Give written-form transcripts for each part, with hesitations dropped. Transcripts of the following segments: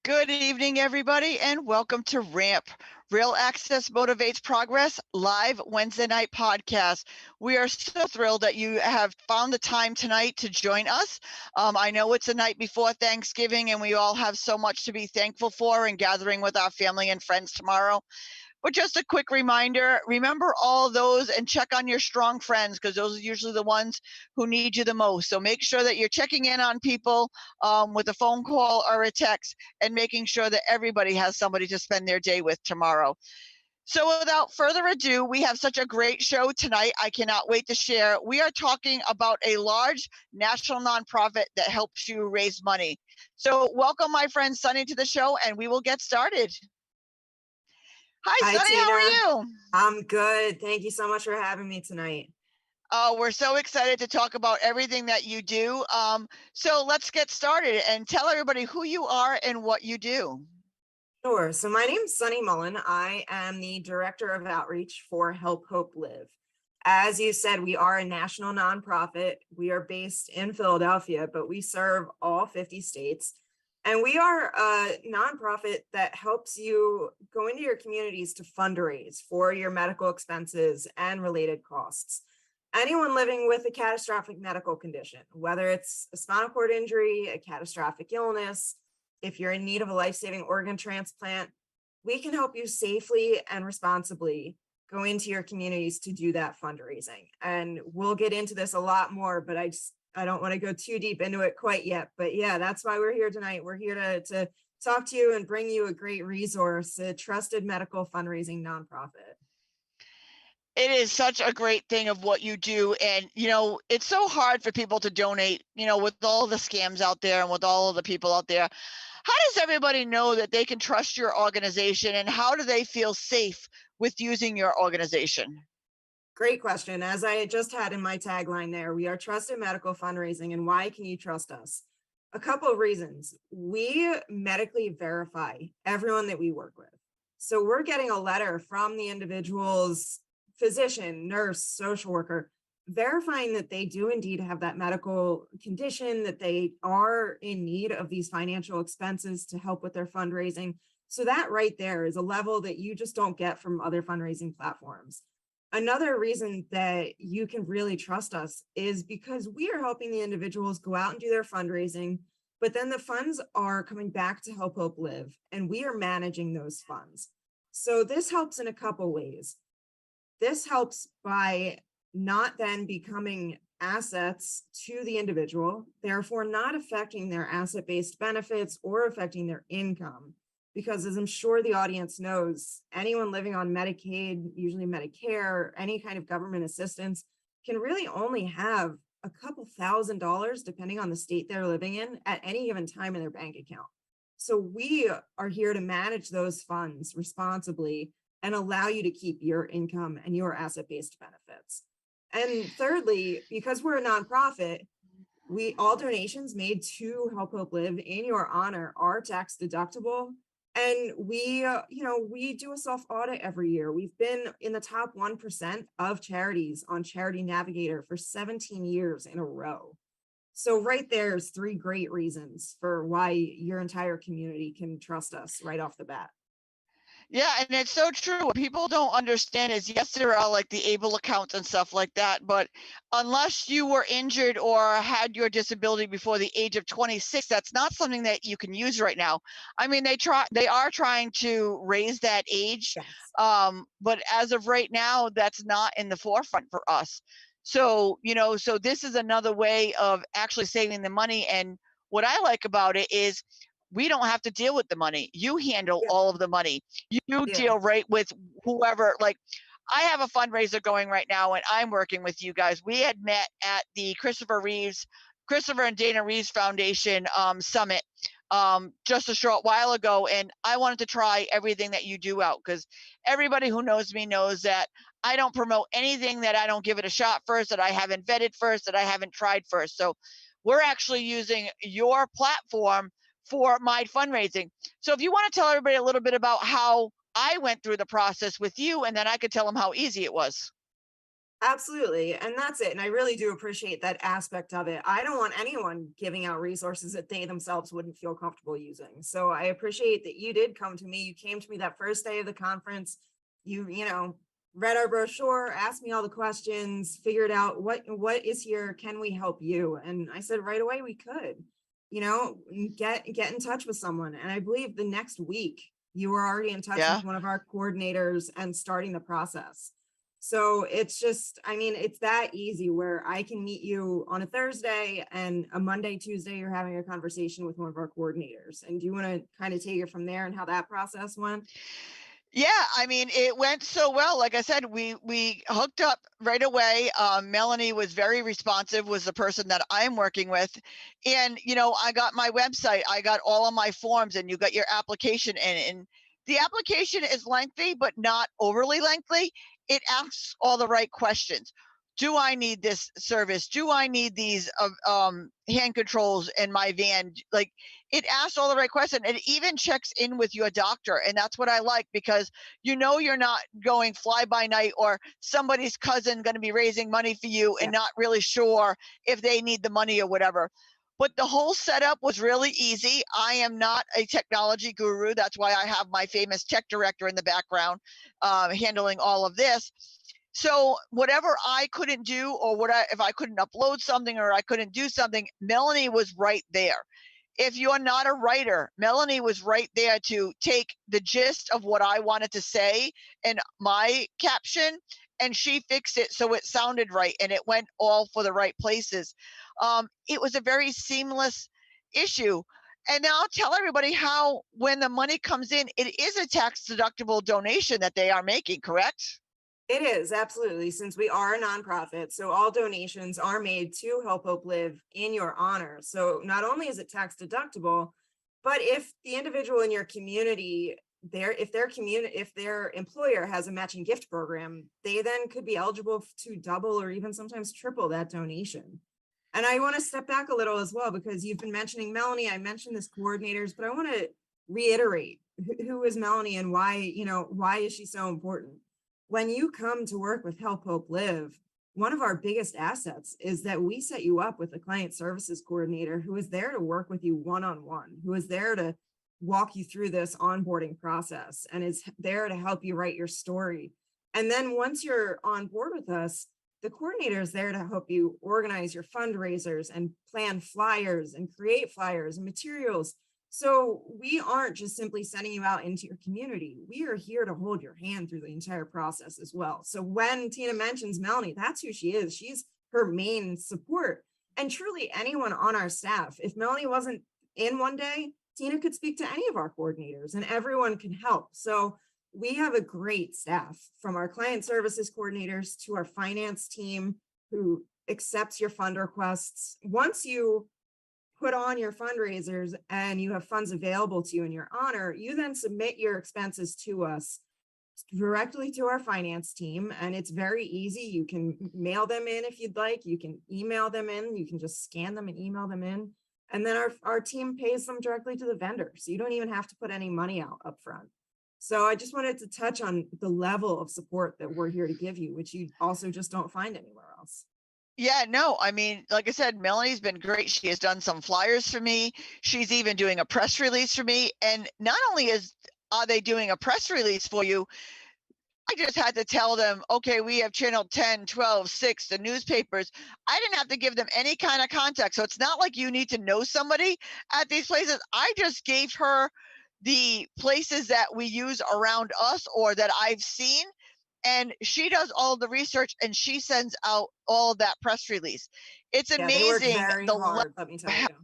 Good evening, everybody, and welcome to RAMP, Real Access Motivates Progress, live Wednesday night podcast. We are so thrilled that you have found the time tonight to join us. I know it's the night before Thanksgiving, and we all have so much to be thankful for and gathering with our family and friends tomorrow. But just a quick reminder, remember all those and check on your strong friends because those are usually the ones who need you the most. So make sure that you're checking in on people with a phone call or a text and making sure that everybody has somebody to spend their day with tomorrow. So, without further ado, we have such a great show tonight. I cannot wait to share. We are talking about a large national nonprofit that helps you raise money. So, welcome my friend Sunny to the show, and we will get started. Hi, Hi, Sunny. How are Tina. you? I'm good. Thank you so much for having me tonight. Oh, we're so excited to talk about everything that you do. So let's get started and tell everybody who you are and what you do. Sure. So my name's Sunny Mullen. I am the Director of Outreach for Help Hope Live. As you said, we are a national nonprofit. We are based in Philadelphia, but we serve all 50 states. And we are a nonprofit that helps you go into your communities to fundraise for your medical expenses and related costs. Anyone living with a catastrophic medical condition, whether it's a spinal cord injury, a catastrophic illness, if you're in need of a life-saving organ transplant, we can help you safely and responsibly go into your communities to do that fundraising. And we'll get into this a lot more, but I don't want to go too deep into it quite yet. But yeah, that's why we're here tonight. We're here to talk to you and bring you a great resource, a trusted medical fundraising nonprofit. It is such a great thing of what you do. And, it's so hard for people to donate, with all the scams out there and with all of the people out there. How does everybody know that they can trust your organization and how do they feel safe with using your organization? Great question. As I just had in my tagline there, we are trusted medical fundraising. And why can you trust us? A couple of reasons. We medically verify everyone that we work with. So we're getting a letter from the individual's physician, nurse, social worker, verifying that they do indeed have that medical condition, that they are in need of these financial expenses to help with their fundraising. So that right there is a level that you just don't get from other fundraising platforms. Another reason that you can really trust us is because we are helping the individuals go out and do their fundraising, but then the funds are coming back to Help Hope Live, and we are managing those funds. So this helps in a couple ways. This helps by not then becoming assets to the individual, therefore not affecting their asset-based benefits or affecting their income. Because as I'm sure the audience knows, anyone living on Medicaid, usually Medicare, any kind of government assistance can really only have a couple $1,000s, depending on the state they're living in, at any given time in their bank account. So we are here to manage those funds responsibly and allow you to keep your income and your asset-based benefits. And thirdly, because we're a nonprofit, all donations made to Help Hope Live in your honor are tax deductible. And we do a self audit every year. We've been in the top 1% of charities on Charity Navigator for 17 years in a row. So right there's three great reasons for why your entire community can trust us right off the bat. Yeah, and it's so true. What people don't understand is yes, there are like the ABLE accounts and stuff like that, but unless you were injured or had your disability before the age of 26, that's not something that you can use right now. I mean, they are trying to raise that age, Yes. but as of right now, that's not in the forefront for us. So, so this is another way of actually saving the money. And what I like about it is we don't have to deal with the money. You handle Yeah. all of the money. You Yeah. deal right with whoever. Like, I have a fundraiser going right now, and I'm working with you guys. We had met at the Christopher and Dana Reeves Foundation summit just a short while ago, and I wanted to try everything that you do out because everybody who knows me knows that I don't promote anything that I don't give it a shot first, that I haven't vetted first, that I haven't tried first. So we're actually using your platform for my fundraising. So if you want to tell everybody a little bit about how I went through the process with you, and then I could tell them how easy it was. Absolutely. And that's it. And I really do appreciate that aspect of it. I don't want anyone giving out resources that they themselves wouldn't feel comfortable using. So I appreciate that you did come to me. You came to me that first day of the conference. You read our brochure, asked me all the questions, figured out what is here, can we help you? And I said right away we could. Get in touch with someone. And I believe the next week you were already in touch Yeah. with one of our coordinators and starting the process. So it's just, I mean, it's that easy where I can meet you on a Thursday and a Monday, Tuesday, you're having a conversation with one of our coordinators. And do you want to kind of take it from there and how that process went? Yeah, I mean, it went so well. Like I said, we hooked up right away. Melanie was very responsive, was the person that I'm working with. And I got my website, I got all of my forms, and you got your application in. And the application is lengthy, but not overly lengthy. It asks all the right questions. Do I need this service? Do I need these hand controls in my van? Like, it asks all the right questions. It even checks in with your doctor. And that's what I like, because you're not going fly by night, or somebody's cousin going to be raising money for you and Yeah. not really sure if they need the money or whatever. But the whole setup was really easy. I am not a technology guru. That's why I have my famous tech director in the background handling all of this. So whatever I couldn't do, or if I couldn't upload something or I couldn't do something, Melanie was right there. If you're not a writer, Melanie was right there to take the gist of what I wanted to say in my caption, and she fixed it so it sounded right and it went all for the right places. It was a very seamless issue. And now I'll tell everybody how, when the money comes in, it is a tax deductible donation that they are making, correct? It is, absolutely, since we are a nonprofit. So all donations are made to Help Hope Live in your honor. So not only is it tax deductible, but if the individual in your community, if their employer has a matching gift program, they then could be eligible to double or even sometimes triple that donation. And I want to step back a little as well, because you've been mentioning Melanie. I mentioned this coordinators, but I want to reiterate who is Melanie and why is she so important? When you come to work with Help Hope Live, one of our biggest assets is that we set you up with a client services coordinator who is there to work with you one-on-one, who is there to walk you through this onboarding process and is there to help you write your story. And then once you're on board with us, the coordinator is there to help you organize your fundraisers and plan flyers and create flyers and materials. So we aren't just simply sending you out into your community. We are here to hold your hand through the entire process as well. So when Tina mentions Melanie, that's who she is. She's her main support. And truly anyone on our staff, if Melanie wasn't in one day, Tina could speak to any of our coordinators and everyone can help. So we have a great staff, from our client services coordinators to our finance team who accepts your fund requests. Once you put on your fundraisers and you have funds available to you in your honor, you then submit your expenses to us directly to our finance team. And it's very easy. You can mail them in if you'd like. You can email them in. You can just scan them and email them in. And then our team pays them directly to the vendor. So you don't even have to put any money out up front. So I just wanted to touch on the level of support that we're here to give you, which you also just don't find anywhere else. Yeah, no, I mean, like I said, Melanie's been great. She has done some flyers for me. She's even doing a press release for me. And not only are they doing a press release for you, I just had to tell them, okay, we have channel 10, 12, 6, the newspapers. I didn't have to give them any kind of contact. So it's not like you need to know somebody at these places. I just gave her the places that we use around us or that I've seen, and she does all the research and she sends out all that press release. It's Yeah, they work amazing very the level hard, let me of tell help. you.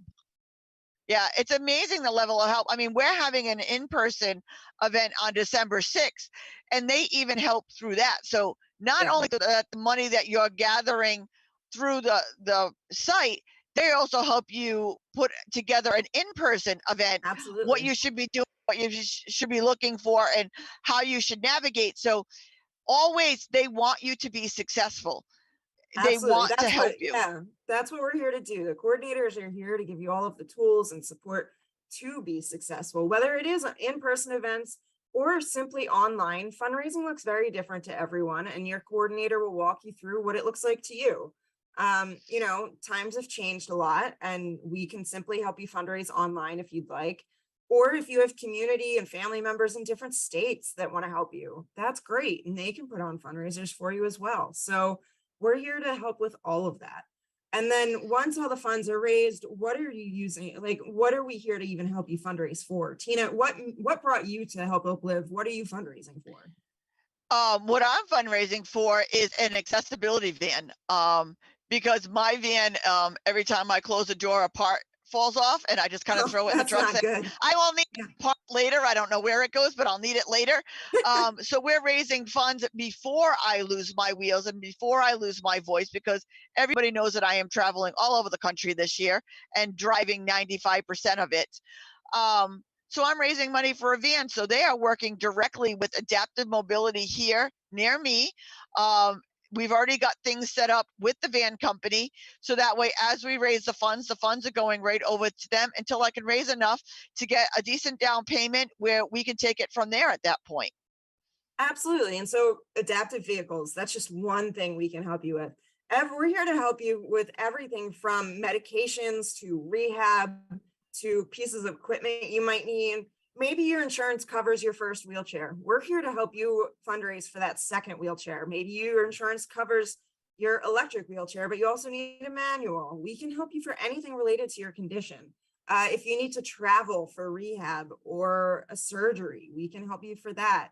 Yeah, it's amazing the level of help. I mean, we're having an in-person event on December 6th, and they even help through that. So not Yeah, only the money that you're gathering through the site, they also help you put together an in-person event, what absolutely. you should be doing, what you should be looking for, and how you should navigate. So always they want you to be successful. They Absolutely. want to help you. That's what we're here to do. The coordinators are here to give you all of the tools and support to be successful, whether it is in-person events or simply online, fundraising looks very different to everyone, and your coordinator will walk you through what it looks like to you. Times have changed a lot, and we can simply help you fundraise online if you'd like. Or if you have community and family members in different states that want to help you, that's great. And they can put on fundraisers for you as well. So we're here to help with all of that. And then once all the funds are raised, what are you using? Like, what are we here to even help you fundraise for? Tina, what brought you to Help Live? What are you fundraising for? What I'm fundraising for is an accessibility van. Because my van, every time I close the door, a part falls off, and I just kind of Oh, throw it in the that's truck. not Say, good. I will need Yeah. the part later. I don't know where it goes, but I'll need it later. So we're raising funds before I lose my wheels and before I lose my voice, because everybody knows that I am traveling all over the country this year and driving 95% of it. So I'm raising money for a van. So they are working directly with Adaptive Mobility here near me. We've already got things set up with the van company. So that way, as we raise the funds are going right over to them until I can raise enough to get a decent down payment where we can take it from there at that point. Absolutely. And so adaptive vehicles, that's just one thing we can help you with. We're here to help you with everything from medications to rehab to pieces of equipment you might need. Maybe your insurance covers your first wheelchair. We're here to help you fundraise for that second wheelchair. Maybe your insurance covers your electric wheelchair, but you also need a manual. We can help you for anything related to your condition. If you need to travel for rehab or a surgery, we can help you for that.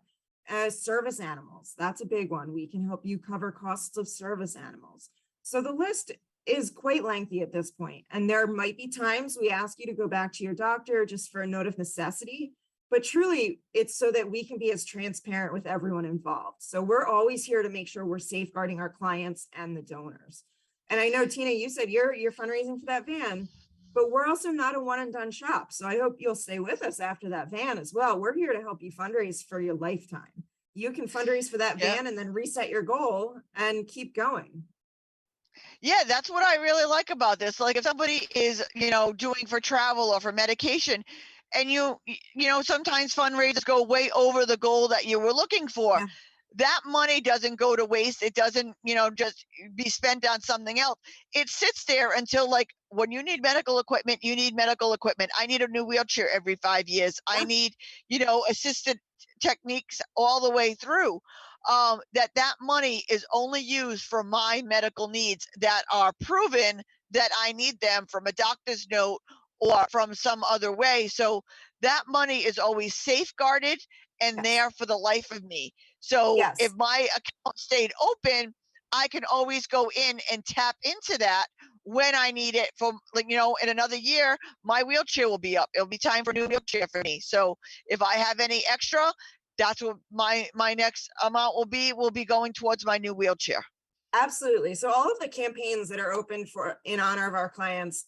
Service animals, that's a big one. We can help you cover costs of service animals. So the list is quite lengthy at this point, and there might be times we ask you to go back to your doctor just for a note of necessity, but truly it's so that we can be as transparent with everyone involved. So we're always here to make sure we're safeguarding our clients and the donors. And I know, Tina, you said you're fundraising for that van, but we're also not a one and done shop. So I hope you'll stay with us after that van as well. We're here to help you fundraise for your lifetime. You can fundraise for that van and then reset your goal and keep going. Yeah, that's what I really like about this. Like if somebody is, doing for travel or for medication, and sometimes fundraisers go way over the goal that you were looking for. Yeah. That money doesn't go to waste. It doesn't, just be spent on something else. It sits there until, like, when you need medical equipment, you need medical equipment. I need a new wheelchair every 5 years. I need, assisted techniques all the way through. That money is only used for my medical needs that are proven that I need them from a doctor's note or from some other way. So that money is always safeguarded and Yes. there for the life of me. So Yes. if my account stayed open, I can always go in and tap into that when I need it. From, like, in another year, my wheelchair will be up. It'll be time for a new wheelchair for me. So if I have any extra, that's what my next amount will be going towards my new wheelchair. Absolutely. So all of the campaigns that are open in honor of our clients,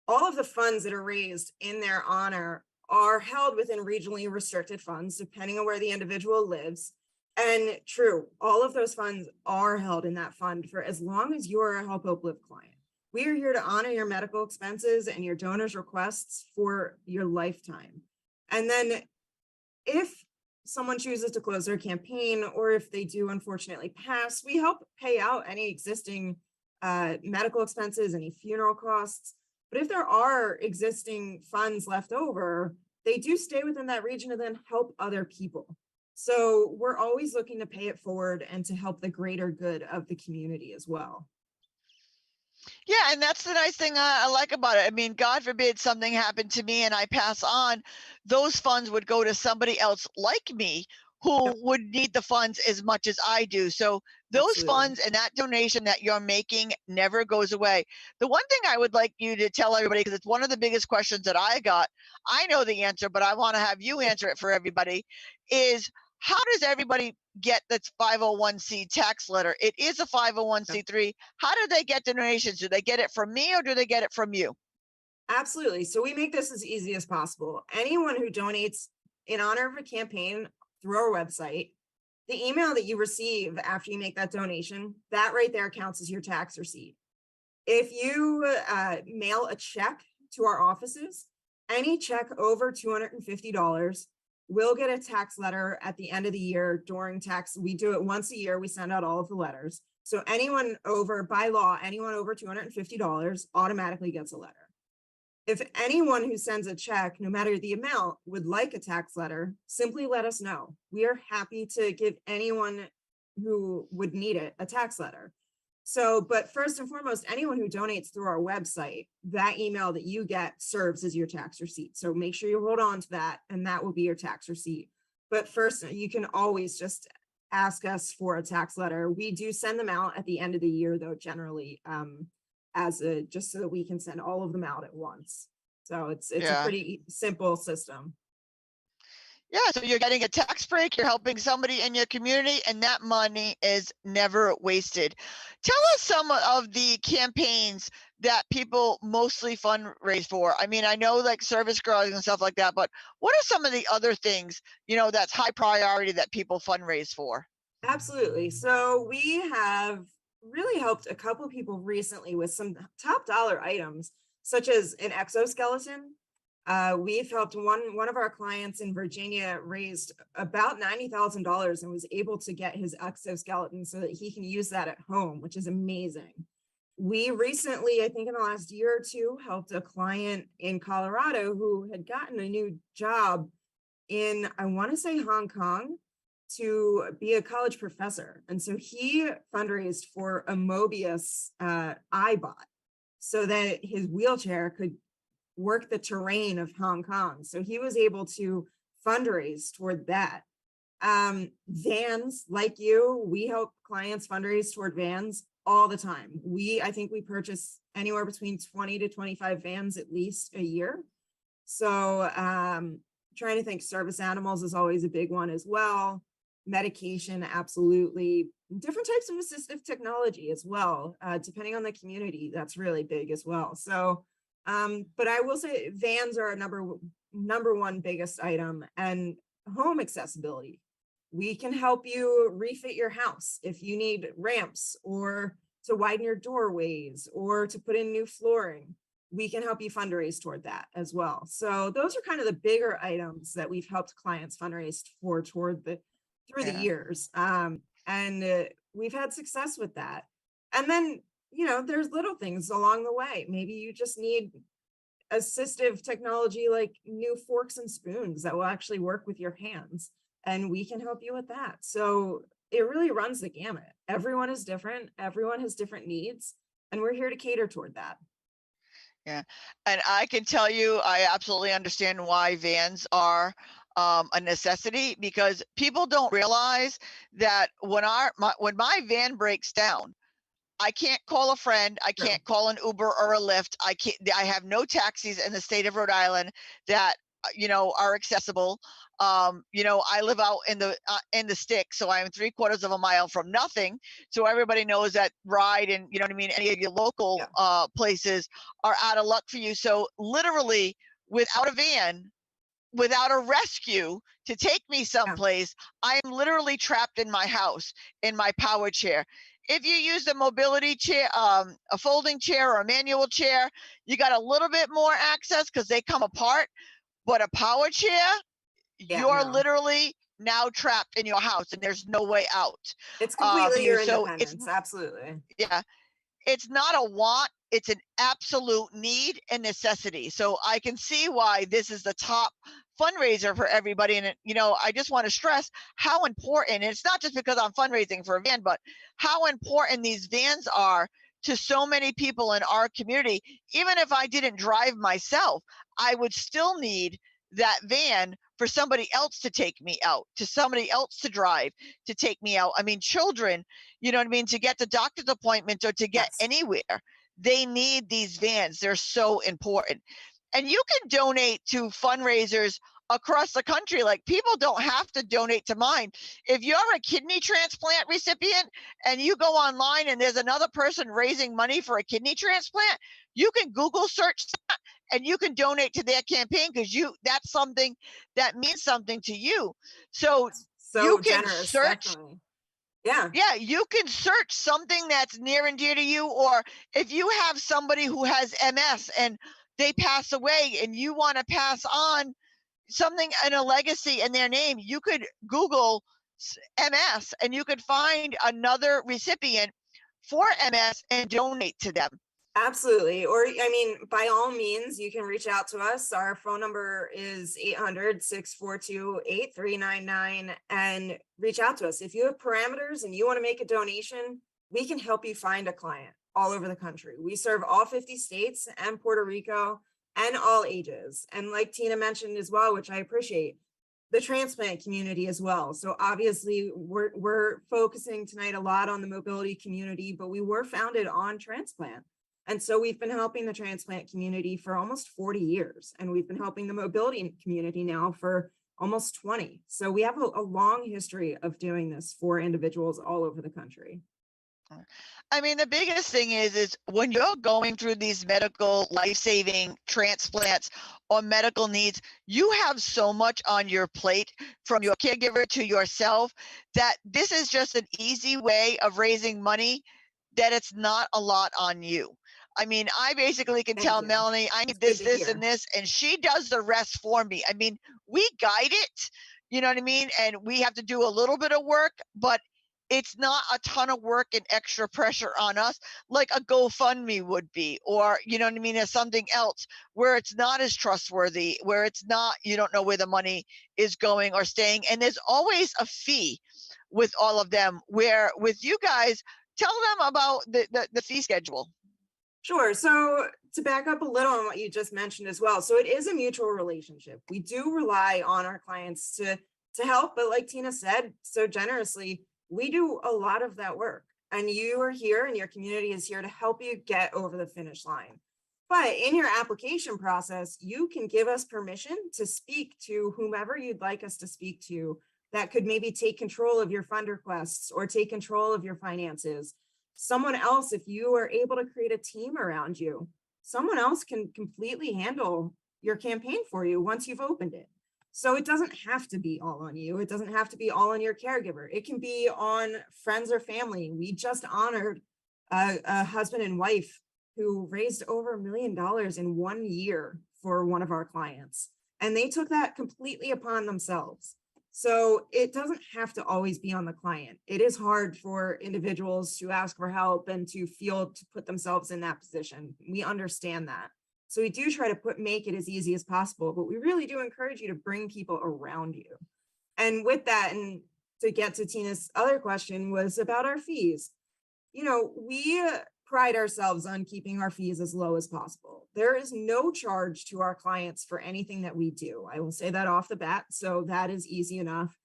all of the funds that are raised in their honor are held within regionally restricted funds, depending on where the individual lives. And true, all of those funds are held in that fund for as long as you're a Help Live client. We are here to honor your medical expenses and your donors' requests for your lifetime. And then if someone chooses to close their campaign, or if they do unfortunately pass, we help pay out any existing medical expenses, any funeral costs. But if there are existing funds left over, they do stay within that region and then help other people. So we're always looking to pay it forward and to help the greater good of the community as well. Yeah, and that's the nice thing I like about it. I mean, God forbid something happened to me and I pass on, those funds would go to somebody else like me who would need the funds as much as I do. So those Absolutely. funds and that donation that you're making never goes away. The one thing I would like you to tell everybody, because it's one of the biggest questions that I got, I know the answer, but I want to have you answer it for everybody, is how does everybody get this 501c tax letter? It is a 501c3. How do they get the donations? Do they get it from me or do they get it from you? Absolutely. So we make this as easy as possible. Anyone who donates in honor of a campaign through our website, the email that you receive after you make that donation, that right there counts as your tax receipt. If you mail a check to our offices, any check over $250 will get a tax letter at the end of the year during tax. We do it once a year. We send out all of the letters. So anyone over, by law, anyone over $250 automatically gets a letter. If anyone who sends a check, no matter the amount, would like a tax letter, simply let us know. We are happy to give anyone who would need it a tax letter. So, but first and foremost, anyone who donates through our website, that email that you get serves as your tax receipt. So make sure you hold on to that, and that will be your tax receipt. But first, you can always just ask us for a tax letter. We do send them out at the end of the year, though, generally, just so that we can send all of them out at once. So it's a Yeah. pretty simple system. Yeah, so you're getting a tax break, you're helping somebody in your community, and that money is never wasted. Tell us some of the campaigns that people mostly fundraise for. I mean, I know like service girls and stuff like that, but what are some of the other things, that's high priority that people fundraise for? Absolutely. So we have really helped a couple of people recently with some top dollar items, such as an exoskeleton. We've helped one of our clients in Virginia raised about $90,000 and was able to get his exoskeleton so that he can use that at home, which is amazing. We recently, I think in the last year or two, helped a client in Colorado who had gotten a new job in, I want to say, Hong Kong, to be a college professor. And so he fundraised for a Mobius iBot so that his wheelchair could work the terrain of Hong Kong. So he was able to fundraise toward that. Vans, like you, we help clients fundraise toward vans all the time. I think we purchase anywhere between 20 to 25 vans at least a year. So trying to think, service animals is always a big one as well. Medication, absolutely. Different types of assistive technology as well, depending on the community. That's really big as well. So, but I will say vans are a number one biggest item, and home accessibility. We can help you refit your house if you need ramps or to widen your doorways or to put in new flooring. We can help you fundraise toward that as well. So those are kind of the bigger items that we've helped clients fundraise for through the years. And we've had success with that. And then, there's little things along the way. Maybe you just need assistive technology like new forks and spoons that will actually work with your hands, and we can help you with that. So it really runs the gamut. Everyone is different. Everyone has different needs, and we're here to cater toward that. Yeah. And I can tell you, I absolutely understand why vans are a necessity, because people don't realize that when my van breaks down, I can't call a friend. I can't call an Uber or a Lyft. I have no taxis in the state of Rhode Island that, are accessible. I live out in the sticks, so I'm 3/4 of a mile from nothing. So everybody knows that ride and, you know what I mean, any of your local places are out of luck for you. So literally, without a van, without a rescue to take me someplace, I am literally trapped in my house in my power chair. If you use a mobility chair, a folding chair or a manual chair, you got a little bit more access because they come apart. But a power chair, you're literally now trapped in your house and there's no way out. It's completely your independence. Absolutely. Yeah. It's not a want, it's an absolute need and necessity. So I can see why this is the top fundraiser for everybody. And, I just want to stress how important, and it's not just because I'm fundraising for a van, but how important these vans are to so many people in our community. Even if I didn't drive myself, I would still need that van for somebody else to take me out, to somebody else to drive, to take me out. I mean, children, to get the doctor's appointment or to get anywhere, they need these vans. They're so important. And you can donate to fundraisers across the country. Like, people don't have to donate to mine. If you're a kidney transplant recipient and you go online and there's another person raising money for a kidney transplant, you can Google search that and you can donate to their campaign, because that's something that means something to you. So you can generous, search. definitely. Yeah, you can search something that's near and dear to you. Or if you have somebody who has MS and they pass away and you want to pass on something and a legacy in their name, you could Google MS and you could find another recipient for MS and donate to them. Absolutely. Or, I mean, by all means, you can reach out to us. Our phone number is 800-642-8399 and reach out to us. If you have parameters and you want to make a donation, we can help you find a client all over the country. We serve all 50 states and Puerto Rico and all ages. And like Tina mentioned as well, which I appreciate, the transplant community as well. So obviously we're focusing tonight a lot on the mobility community, but we were founded on transplant. And so we've been helping the transplant community for almost 40 years, and we've been helping the mobility community now for almost 20. So we have a long history of doing this for individuals all over the country. I mean, the biggest thing is when you're going through these medical life-saving transplants or medical needs, you have so much on your plate from your caregiver to yourself that this is just an easy way of raising money that it's not a lot on you. I mean, I basically can tell Melanie, I need this, and this, and she does the rest for me. I mean, we guide it, you know what I mean? And we have to do a little bit of work, but it's not a ton of work and extra pressure on us like a GoFundMe would be, or, you know what I mean, as something else where it's not as trustworthy, where it's not, you don't know where the money is going or staying. And there's always a fee with all of them, where with you guys, tell them about the fee schedule. Sure. So to back up a little on what you just mentioned as well. So it is a mutual relationship. We do rely on our clients to help, but like Tina said so generously, we do a lot of that work, and you are here and your community is here to help you get over the finish line. But in your application process, you can give us permission to speak to whomever you'd like us to speak to that could maybe take control of your fund requests or take control of your finances. Someone else, if you are able to create a team around you, someone else can completely handle your campaign for you once you've opened it. So it doesn't have to be all on you. It doesn't have to be all on your caregiver. It can be on friends or family. We just honored a husband and wife who raised over $1 million in 1 year for one of our clients, and they took that completely upon themselves. So it doesn't have to always be on the client. It is hard for individuals to ask for help and to feel to put themselves in that position. We understand that. So we do try to make it as easy as possible, but we really do encourage you to bring people around you. And with that, and to get to Tina's other question was about our fees. You know, we pride ourselves on keeping our fees as low as possible. There is no charge to our clients for anything that we do. I will say that off the bat, so that is easy enough.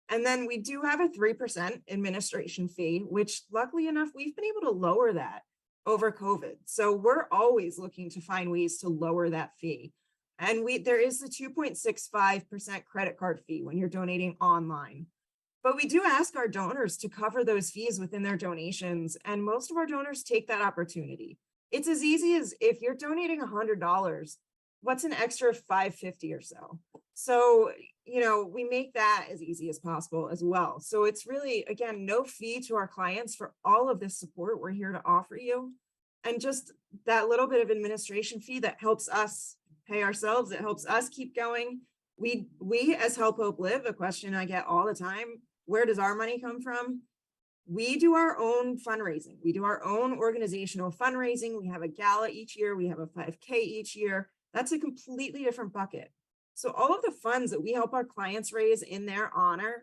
And then we do have a 3% administration fee, which luckily enough, we've been able to lower that over COVID. So we're always looking to find ways to lower that fee. And there is the 2.65% credit card fee when you're donating online. But we do ask our donors to cover those fees within their donations, and most of our donors take that opportunity. It's as easy as if you're donating $100, what's an extra $5.50 or so? So, you know, we make that as easy as possible as well. So it's really, again, no fee to our clients for all of this support we're here to offer you. And just that little bit of administration fee that helps us pay ourselves, it helps us keep going. We as Help Hope Live, a question I get all the time, where does our money come from? We do our own fundraising. We do our own organizational fundraising. We have a gala each year. We have a 5K each year. That's a completely different bucket. So all of the funds that we help our clients raise in their honor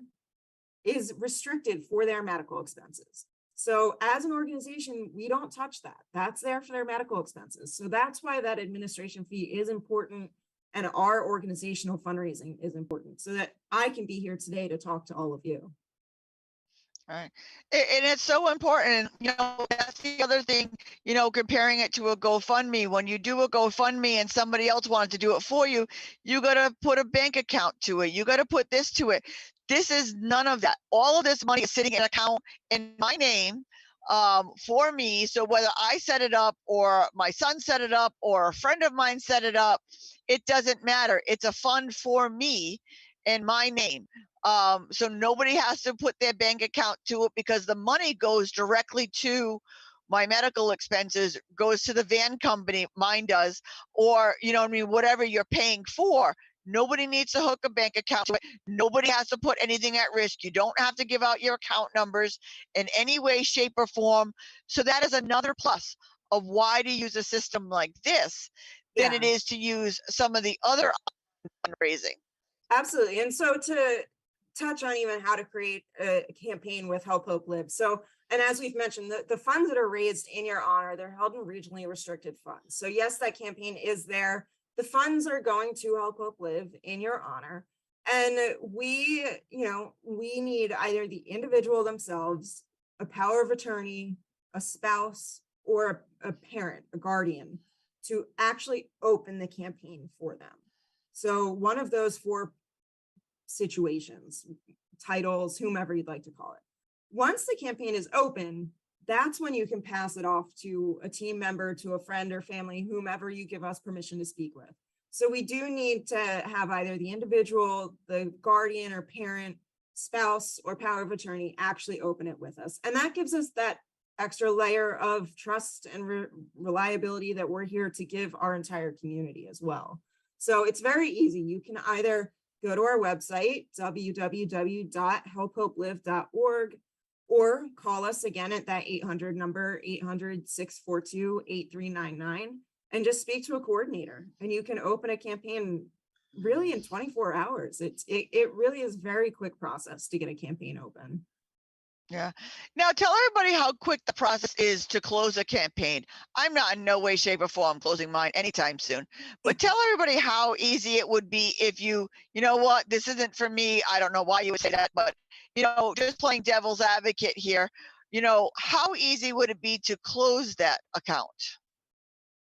is restricted for their medical expenses. So as an organization, we don't touch that. That's there for their medical expenses. So that's why that administration fee is important, and our organizational fundraising is important, so that I can be here today to talk to all of you. Right. And it's so important. You know, that's the other thing, you know, comparing it to a GoFundMe. When you do a GoFundMe and somebody else wanted to do it for you, you got to put a bank account to it. You got to put this to it. This is none of that. All of this money is sitting in an account in my name for me. So whether I set it up or my son set it up or a friend of mine set it up, it doesn't matter. It's a fund for me in my name. So nobody has to put their bank account to it, because the money goes directly to my medical expenses, goes to the van company, mine does, or, you know what I mean, whatever you're paying for Nobody needs to hook a bank account to it. Nobody has to put anything at risk. You don't have to give out your account numbers in any way, shape, or form. So that is another plus of why to use a system like this than Yeah. it is to use some of the other fundraising. Absolutely. And so to touch on even how to create a campaign with Help Hope Live. So, and as we've mentioned, the funds that are raised in your honor, they're held in regionally restricted funds. So yes, that campaign is there. The funds are going to Help Hope Live in your honor. And we need either the individual themselves, a power of attorney, a spouse, or a parent, a guardian, to actually open the campaign for them. So one of those four situations, titles, whomever you'd like to call it. Once the campaign is open, that's when you can pass it off to a team member, to a friend or family, whomever you give us permission to speak with. So we do need to have either the individual, the guardian or parent, spouse, or power of attorney actually open it with us. And that gives us that extra layer of trust and reliability that we're here to give our entire community as well. So it's very easy. You can either go to our website, www.helphopelive.org, or call us again at that 800 number, 800-642-8399, and just speak to a coordinator. And you can open a campaign really in 24 hours. It really is a very quick process to get a campaign open. Yeah. Now tell everybody how quick the process is to close a campaign. I'm not in no way, shape, or form closing mine anytime soon. But tell everybody how easy it would be if you know what, this isn't for me. I don't know why you would say that, but just playing devil's advocate here, how easy would it be to close that account?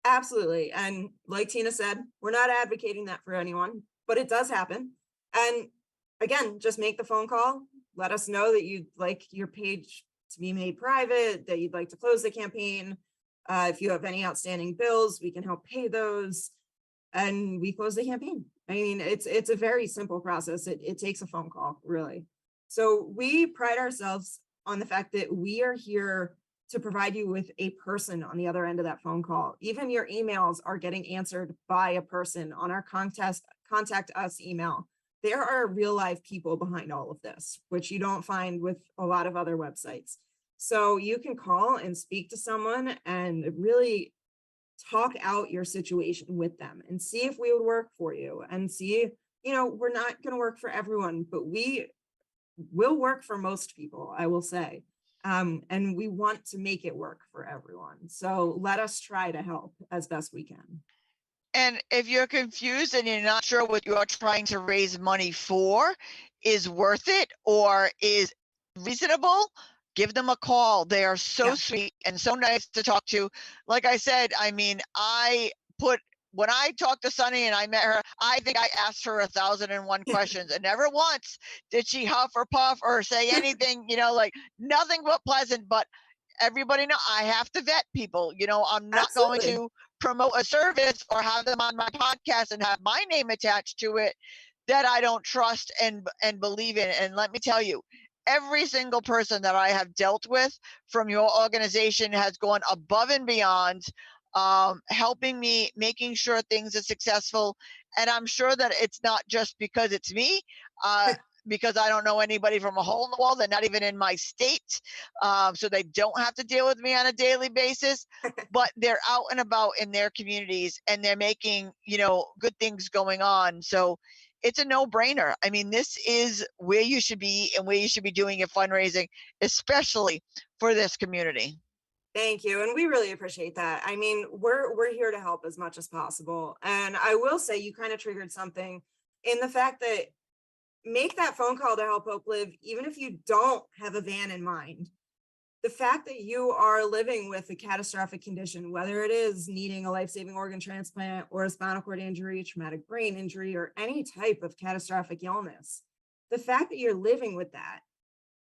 Absolutely. And like Tina said, we're not advocating that for anyone, but it does happen. And again, just make the phone call. Let us know that you'd like your page to be made private, that you'd like to close the campaign. If you have any outstanding bills, we can help pay those. And we close the campaign. I mean, it's a very simple process. It takes a phone call, really. So we pride ourselves on the fact that we are here to provide you with a person on the other end of that phone call. Even your emails are getting answered by a person on our contact us email. There are real life people behind all of this, which you don't find with a lot of other websites. So you can call and speak to someone and really talk out your situation with them and see if we would work for you, and see, we're not going to work for everyone, but we will work for most people, I will say. And we want to make it work for everyone. So let us try to help as best we can. And if you're confused and you're not sure what you're trying to raise money for is worth it or is reasonable, give them a call. They are so sweet and so nice to talk to. Like I said, I mean, when I talked to Sunny and I met her, I think I asked her 1,001 questions, and never once did she huff or puff or say anything, like nothing but pleasant. But everybody know I have to vet people. I'm not Absolutely. going to promote a service or have them on my podcast and have my name attached to it that I don't trust and believe in. And let me tell you, every single person that I have dealt with from your organization has gone above and beyond, helping me, making sure things are successful. And I'm sure that it's not just because it's me, because I don't know anybody from a hole in the wall. They're not even in my state. So they don't have to deal with me on a daily basis, but they're out and about in their communities and they're making, good things going on. So it's a no-brainer. I mean, this is where you should be and where you should be doing your fundraising, especially for this community. Thank you. And we really appreciate that. I mean, we're here to help as much as possible. And I will say you kind of triggered something in the fact that make that phone call to Help Hope Live, even if you don't have a van in mind. The fact that you are living with a catastrophic condition, whether it is needing a life-saving organ transplant or a spinal cord injury, traumatic brain injury, or any type of catastrophic illness, the fact that you're living with that,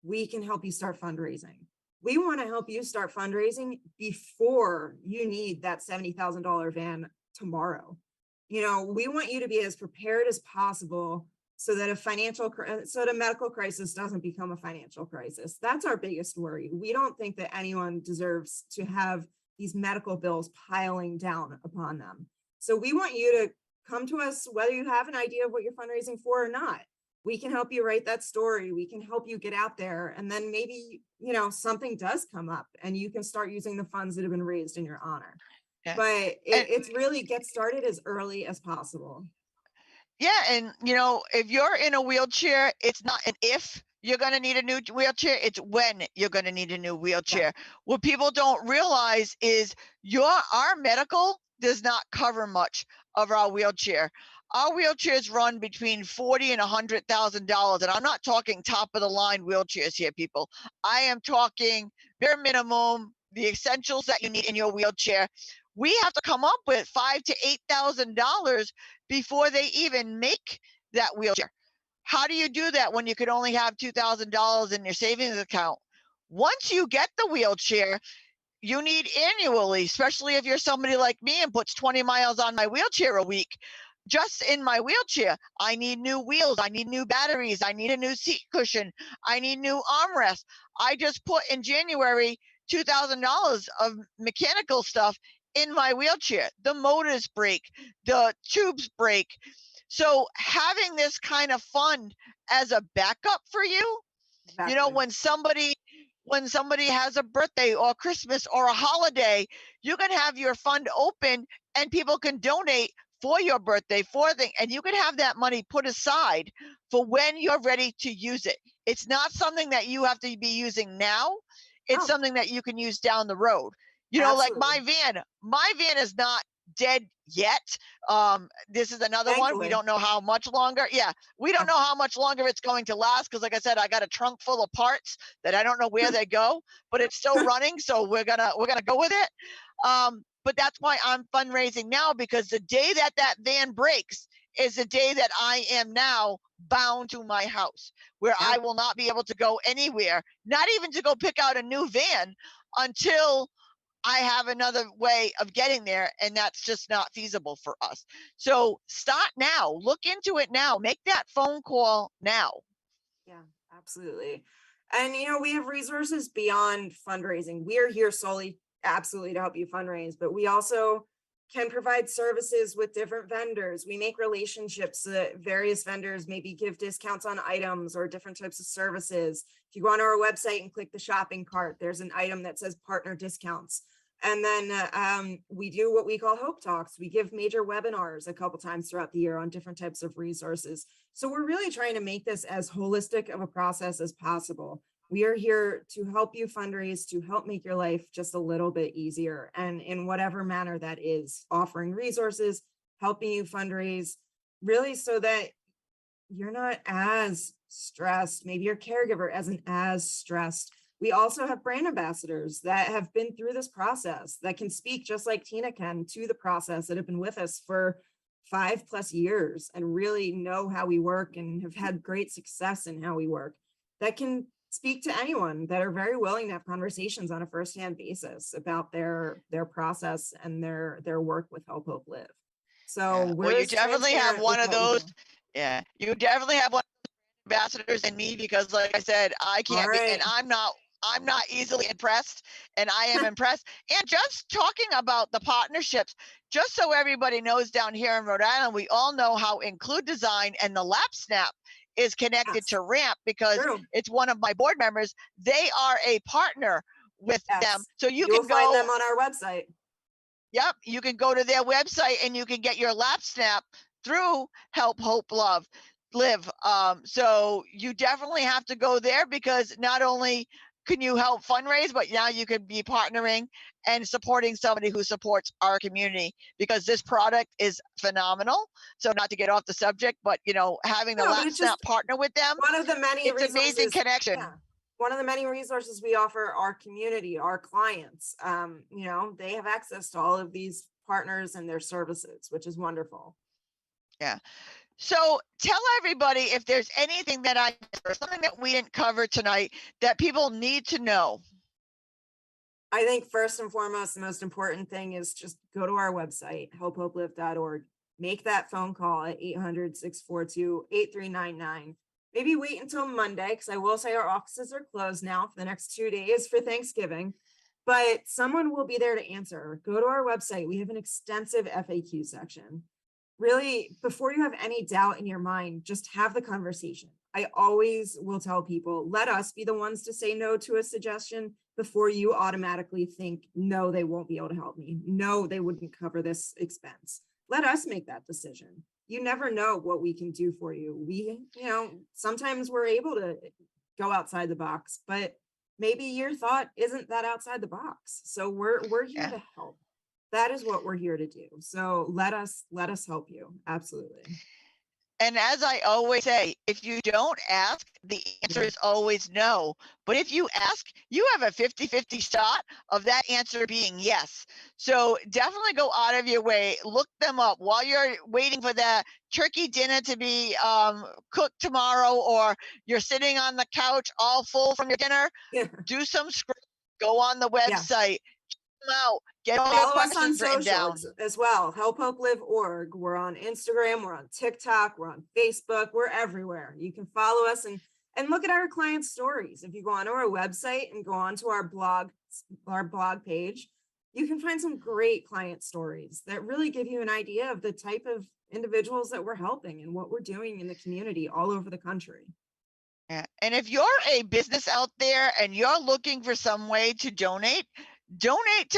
we can help you start fundraising. We want to help you start fundraising before you need that $70,000 van tomorrow. We want you to be as prepared as possible so that a medical crisis doesn't become a financial crisis. That's our biggest worry. We don't think that anyone deserves to have these medical bills piling down upon them. So we want you to come to us, whether you have an idea of what you're fundraising for or not. We can help you write that story. We can help you get out there. And then maybe, something does come up and you can start using the funds that have been raised in your honor. Yeah. But And it's really get started as early as possible. yeah, and if you're in a wheelchair, it's not an if you're going to need a new wheelchair, it's when you're going to need a new wheelchair. What people don't realize is our medical does not cover much of our wheelchair. Our wheelchairs run between $40,000 and $100,000, and I'm not talking top of the line wheelchairs here, people. I am talking bare minimum, the essentials that you need in your wheelchair. We have to come up with $5,000 to $8,000 before they even make that wheelchair. How do you do that when you could only have $2,000 in your savings account? Once you get the wheelchair, you need annually, especially if you're somebody like me and puts 20 miles on my wheelchair a week. Just in my wheelchair, I need new wheels, I need new batteries, I need a new seat cushion, I need new armrests. I just put in January $2,000 of mechanical stuff in my wheelchair. The motors break, the tubes break. So having this kind of fund as a backup for you, Exactly. when somebody has a birthday or Christmas or a holiday, you can have your fund open and people can donate for your birthday, and you can have that money put aside for when you're ready to use it. It's not something that you have to be using now. It's something that you can use down the road. Like my van is not dead yet. This is another one. We don't know how much longer. Yeah, we don't know how much longer it's going to last because, like I said, I got a trunk full of parts that I don't know where they go, but it's still running, so we're gonna go with it. But that's why I'm fundraising now, because the day that van breaks is the day that I am now bound to my house, where I will not be able to go anywhere, not even to go pick out a new van until I have another way of getting there, and that's just not feasible for us. So start now, look into it now, make that phone call now. Yeah, absolutely. And we have resources beyond fundraising. We are here solely, absolutely, to help you fundraise, but we also can provide services with different vendors. We make relationships that various vendors maybe give discounts on items or different types of services. If you go on our website and click the shopping cart, there's an item that says partner discounts. And then we do what we call Hope Talks. We give major webinars a couple times throughout the year on different types of resources. So we're really trying to make this as holistic of a process as possible. We are here to help you fundraise, to help make your life just a little bit easier. And in whatever manner that is, offering resources, helping you fundraise, really so that you're not as stressed. Maybe your caregiver isn't as stressed. We also have brand ambassadors that have been through this process that can speak just like Tina can to the process, that have been with us for 5+ years and really know how we work and have had great success in how we work, that can speak to anyone, that are very willing to have conversations on a firsthand basis about their process and their work with Help Hope Live. So well, you definitely have one of those. Yeah, you definitely have one of those ambassadors in me, because like I said, I can't be, and I'm not easily impressed, and I am impressed. And just talking about the partnerships, just so everybody knows, down here in Rhode Island, we all know how Include Design and the LapSnap is connected to RAMP, because it's one of my board members. They are a partner with them. So you can find them on our website. Yep, you can go to their website and you can get your LapSnap through Help Hope Live. So you definitely have to go there, because not only can you help fundraise, but now you could be partnering and supporting somebody who supports our community, because this product is phenomenal. So not to get off the subject, but having the LapSnap partner with them, one of the many it's amazing connection. Yeah. One of the many resources we offer our community, our clients. They have access to all of these partners and their services, which is wonderful. Yeah. So tell everybody if there's anything that I missed or something that we didn't cover tonight that people need to know. I think first and foremost, the most important thing is just go to our website, helphopelive.org. Make that phone call at 800-642-8399. Maybe wait until Monday, because I will say our offices are closed now for the next 2 days for Thanksgiving, but someone will be there to answer. Go to our website. We have an extensive FAQ section. really, before you have any doubt in your mind, just have the conversation. I always will tell people, let us be the ones to say no to a suggestion before you automatically think, no, they won't be able to help me. No, they wouldn't cover this expense. Let us make that decision. You never know what we can do for you. Sometimes we're able to go outside the box, but maybe your thought isn't that outside the box. So we're here Yeah. to help. That is what we're here to do. So let us help you. Absolutely. And as I always say, if you don't ask, the answer Yeah. is always no. But if you ask, you have a 50-50 shot of that answer being yes. So definitely go out of your way, look them up while you're waiting for that turkey dinner to be cooked tomorrow, or you're sitting on the couch all full from your dinner. Yeah. Do some scrolling, go on the Yeah. website, check them out, get all your Follow us on questions written social down. as well. Help Hope Live org. We're on Instagram, we're on TikTok, we're on Facebook, we're everywhere. You can follow us and look at our client stories. If you go onto our website and go onto our blog page, you can find some great client stories that really give you an idea of the type of individuals that we're helping and what we're doing in the community all over the country. Yeah. And if you're a business out there and you're looking for some way to donate, donate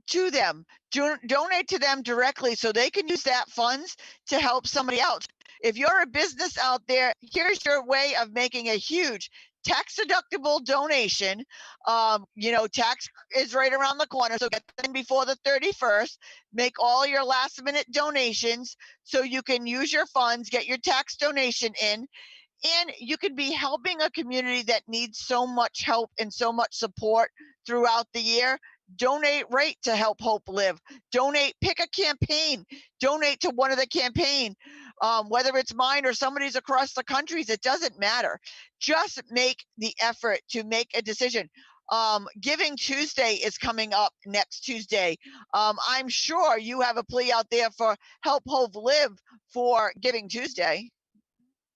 to them. Donate to them directly so they can use that funds to help somebody else. If you're a business out there, here's your way of making a huge tax deductible donation. Tax is right around the corner, so get them before the 31st. Make all your last minute donations so you can use your funds, get your tax donation in, and you could be helping a community that needs so much help and so much support throughout the year. Donate right to Help Hope Live. Donate, pick a campaign, donate to one of the campaign, whether it's mine or somebody's across the countries, it doesn't matter. Just make the effort to make a decision. Giving Tuesday is coming up next Tuesday. I'm sure you have a plea out there for Help Hope Live for Giving Tuesday.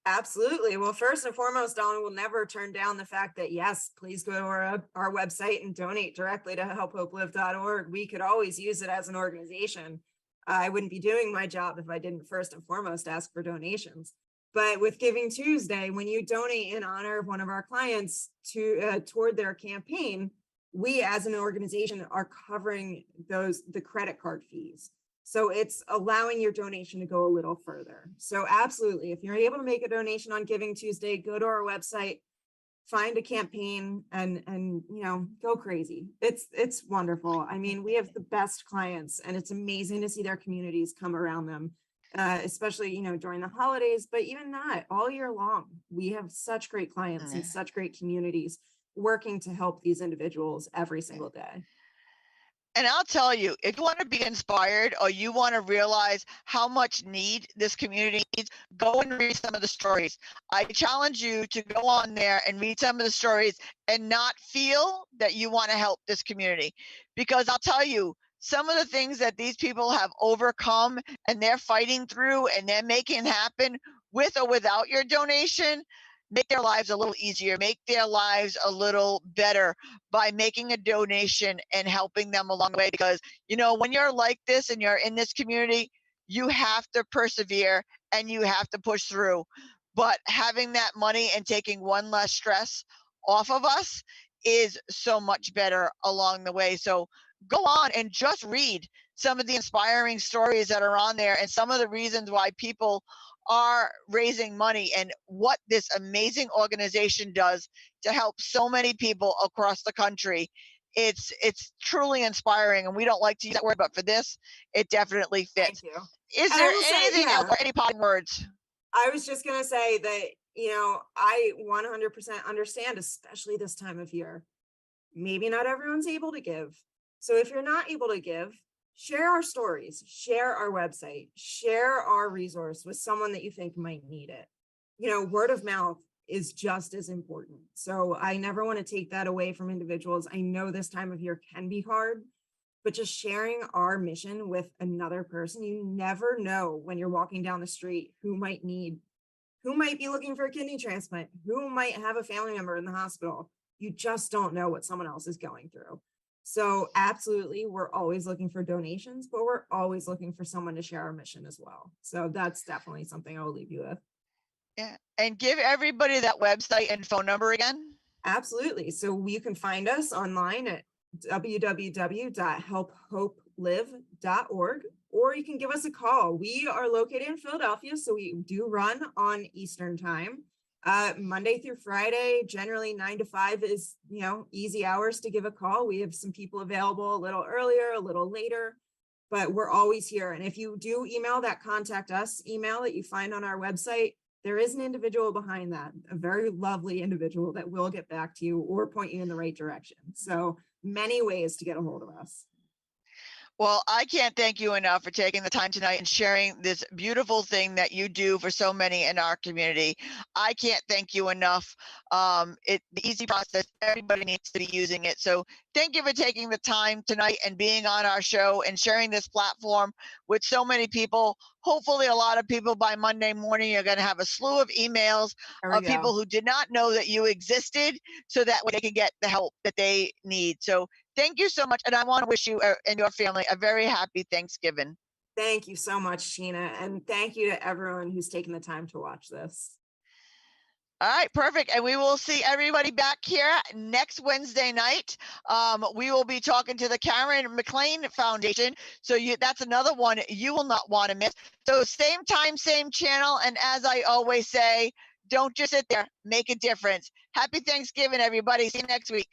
Absolutely. Well, first and foremost, Donna will never turn down the fact that, yes, please go to our website and donate directly to helphopelive.org. We could always use it as an organization. I wouldn't be doing my job if I didn't first and foremost ask for donations. But with Giving Tuesday, when you donate in honor of one of our clients toward their campaign, we as an organization are covering the credit card fees. So it's allowing your donation to go a little further. So absolutely, if you're able to make a donation on Giving Tuesday, go to our website, find a campaign and go crazy. It's wonderful. I mean, we have the best clients and it's amazing to see their communities come around them, especially, during the holidays, but even not all year long. We have such great clients and such great communities working to help these individuals every single day. And I'll tell you, if you want to be inspired or you want to realize how much need this community needs, go and read some of the stories. I challenge you to go on there and read some of the stories and not feel that you want to help this community. Because I'll tell you, some of the things that these people have overcome and they're fighting through and they're making happen with or without your donation, make their lives a little easier, make their lives a little better by making a donation and helping them along the way. Because, when you're like this and you're in this community, you have to persevere and you have to push through. But having that money and taking one less stress off of us is so much better along the way. So go on and just read some of the inspiring stories that are on there and some of the reasons why people are raising money and what this amazing organization does to help so many people across the country. It's truly inspiring, and we don't like to use that word, but for this, it definitely Thank fits. you. Is And I there will say, anything else or any parting words? I was just going to say that, I 100% understand, especially this time of year. Maybe not everyone's able to give. So if you're not able to give, share our stories, share our website, share our resource with someone that you think might need it. Word of mouth is just as important. So I never want to take that away from individuals. I know this time of year can be hard, but just sharing our mission with another person, you never know when you're walking down the street who might be looking for a kidney transplant, who might have a family member in the hospital. You just don't know what someone else is going through. So absolutely, we're always looking for donations, but we're always looking for someone to share our mission as well. So that's definitely something I'll leave you with. Yeah. And give everybody that website and phone number again. Absolutely. So you can find us online at www.helphopelive.org, or you can give us a call. We are located in Philadelphia, so we do run on Eastern time. Monday through Friday, generally 9 to 5 is, easy hours to give a call. We have some people available a little earlier, a little later, but we're always here. And if you do email that contact us email that you find on our website, there is an individual behind that, a very lovely individual that will get back to you or point you in the right direction. So many ways to get a hold of us. Well, I can't thank you enough for taking the time tonight and sharing this beautiful thing that you do for so many in our community. I can't thank you enough. The easy process, everybody needs to be using it. So thank you for taking the time tonight and being on our show and sharing this platform with so many people. Hopefully, a lot of people by Monday morning, you're going to have a slew of emails of people who did not know that you existed, so that way they can get the help that they need. So thank you so much. And I want to wish you and your family a very happy Thanksgiving. Thank you so much, Sheena. And thank you to everyone who's taken the time to watch this. All right, perfect. And we will see everybody back here next Wednesday night. We will be talking to the Karen McLean Foundation. So that's another one you will not want to miss. So same time, same channel. And as I always say, don't just sit there, make a difference. Happy Thanksgiving, everybody. See you next week.